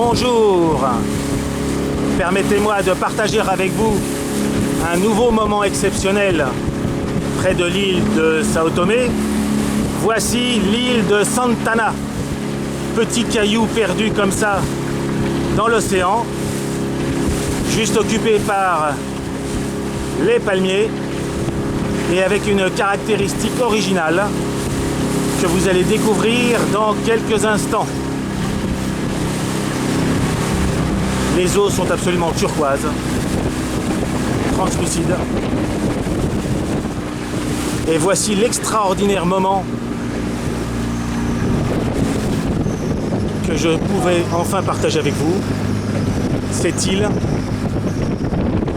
Bonjour, permettez-moi de partager avec vous un nouveau moment exceptionnel près de l'île de Sao Tomé. Voici l'île de Santana, petit caillou perdu comme ça dans l'océan, juste occupé par les palmiers et avec une caractéristique originale que vous allez découvrir dans quelques instants. Les eaux sont absolument turquoises, translucides. Et voici l'extraordinaire moment que je pouvais enfin partager avec vous. Cette île,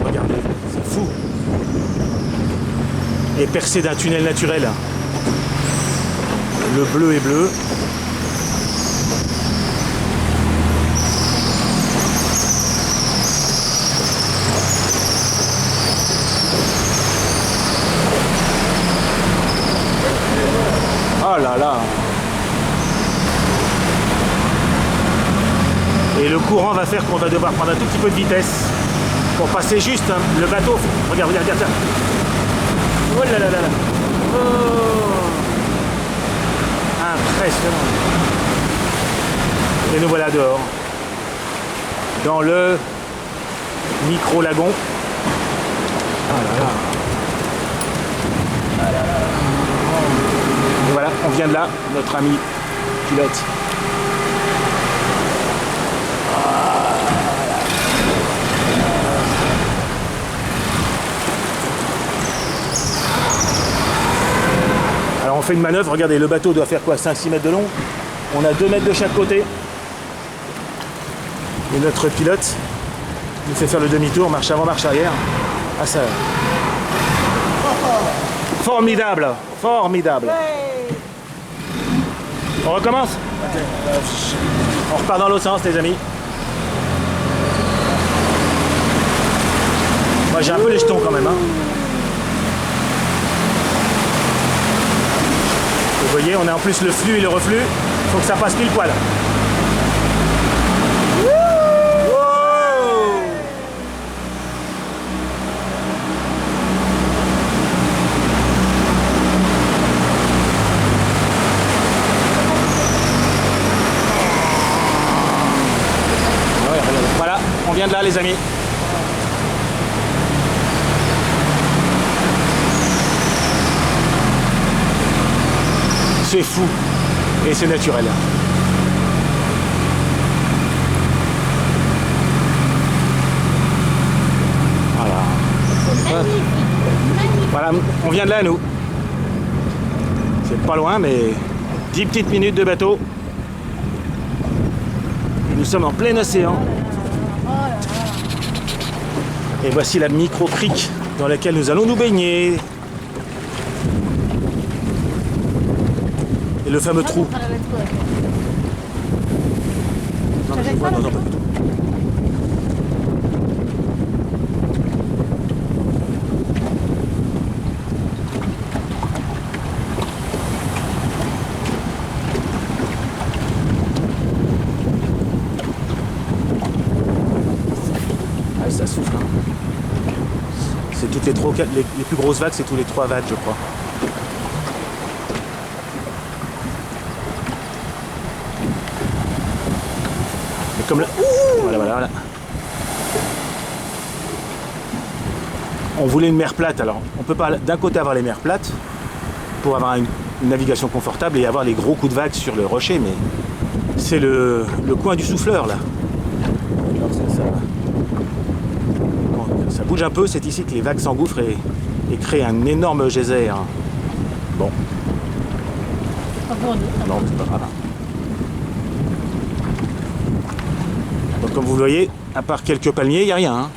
regardez, c'est fou, est percée d'un tunnel naturel. Le bleu est bleu. Oh là là. Et le courant va faire qu'on va devoir prendre un tout petit peu de vitesse pour passer juste hein, le bateau. Regarde, regarde, regarde ça. Oh là là là là. Oh. Impressionnant. Et nous voilà dehors. Dans le micro-lagon. Ah là là. Ah là là. Et voilà, on vient de là, notre ami pilote. Alors on fait une manœuvre, regardez, le bateau doit faire quoi, 5-6 mètres de long. On a 2 mètres de chaque côté. Et notre pilote nous fait faire le demi-tour, marche avant, marche arrière. Ah ça. Formidable, formidable. On recommence? On repart dans l'autre sens, les amis. Moi j'ai un peu les jetons quand même. Hein. Vous voyez, on a en plus le flux et le reflux. Il faut que ça passe pile poil. Voilà, on vient de là les amis. C'est fou et c'est naturel. Voilà. Voilà, on vient de là nous. C'est pas loin mais 10 petites minutes de bateau. Et nous sommes en plein océan. Et voici la micro-crique dans laquelle nous allons nous baigner. Et le fameux trou. Non, mais je vois, non, non, pas du tout. Ah, ça souffle. Hein. C'est toutes les plus grosses vagues, c'est tous les 3 vagues, je crois. Et comme là, voilà, voilà, voilà. On voulait une mer plate, alors on peut pas d'un côté avoir les mers plates pour avoir une navigation confortable et avoir les gros coups de vagues sur le rocher, mais c'est le coin du souffleur là. Alors, ça bouge un peu, c'est ici que les vagues s'engouffrent et créent un énorme geyser. Bon. Non, c'est pas grave. Donc comme vous le voyez, à part quelques palmiers, il n'y a rien. Hein.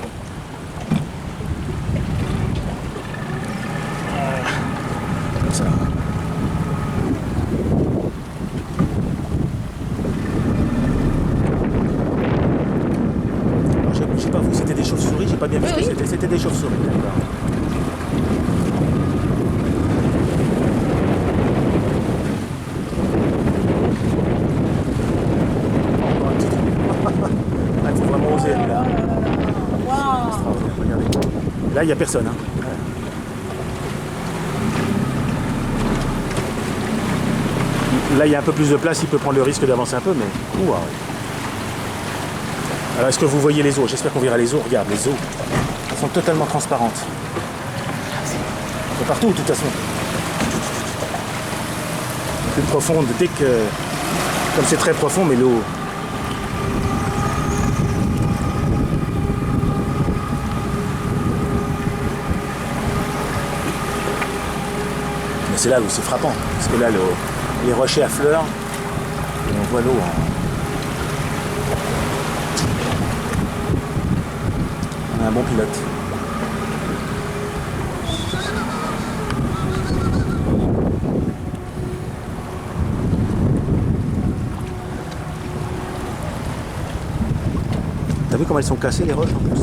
Comme ça. Je sais pas, vous, c'était des chauves-souris, j'ai pas bien vu ce que c'était. C'était des chauves-souris, d'accord. Encore un petit trou. Là, il n'y a personne. Hein. Là, il y a un peu plus de place, il peut prendre le risque d'avancer un peu, mais... Ouh, ouais. Alors, est-ce que vous voyez les eaux? J'espère qu'on verra les eaux. Regarde, les eaux. Elles sont totalement transparentes. C'est partout, de toute façon. Plus profonde, dès que... Comme c'est très profond, mais l'eau... Mais c'est là où c'est frappant. Parce que là, les rochers affleurent. Et on voit l'eau. On a un bon pilote. T'as vu comment elles sont cassées les roches en plus?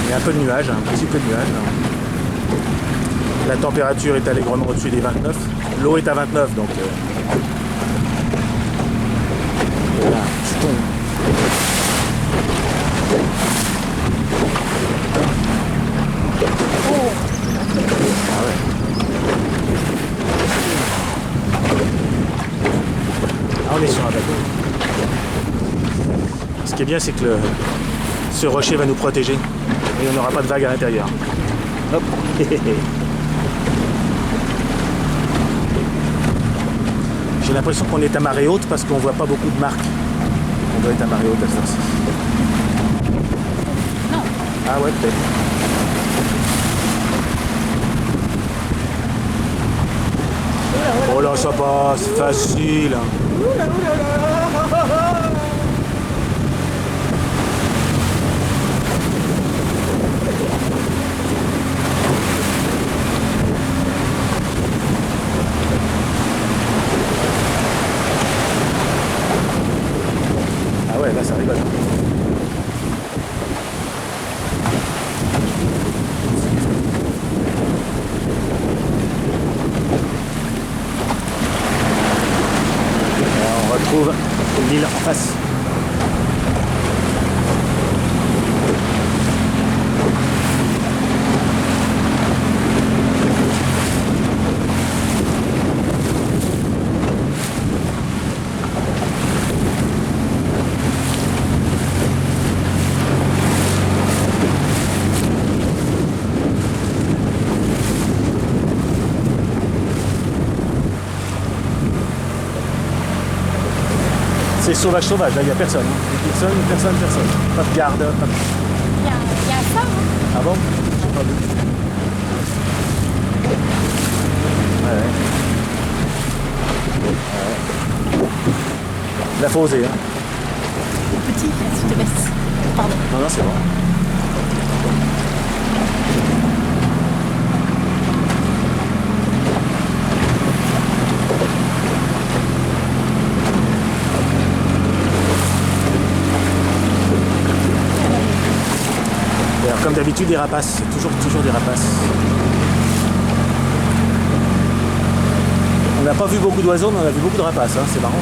Il y a un peu de nuages, un petit peu de nuages. La température est allègrement au-dessus des 29. L'eau est à 29 donc... Voilà, je tombe. Ah ouais. Ah, on est sur un bateau. Ce qui est bien, c'est que ce rocher va nous protéger et on n'aura pas de vagues à l'intérieur. Hop. J'ai l'impression qu'on est à marée haute parce qu'on voit pas beaucoup de marques. On doit être à marée haute à cette heure-ci. Non. Ah ouais, peut-être. Oh là, ça passe, c'est facile. Ah ouais, là ça rigole. Alors, on retrouve l'île en face. C'est sauvage, sauvage, là il n'y a personne. Personne. Pas de garde, pas de... Il y a ça. Hein. Ah bon? J'ai pas vu. Ouais. La faut oser, hein. Petit, si je te baisse. Pardon. Non, c'est bon. Alors, comme d'habitude, des rapaces. C'est toujours des rapaces. On n'a pas vu beaucoup d'oiseaux, mais on a vu beaucoup de rapaces. Hein. C'est marrant.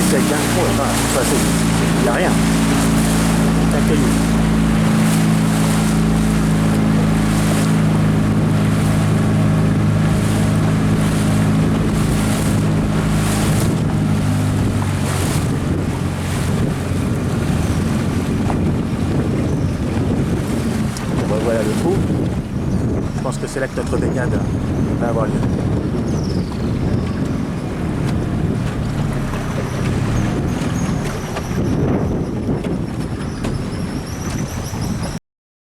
sec, hein. Oh là là, il n'y a rien. C'est un caillou. Voilà le trou. Je pense que c'est là que notre baignade va avoir lieu.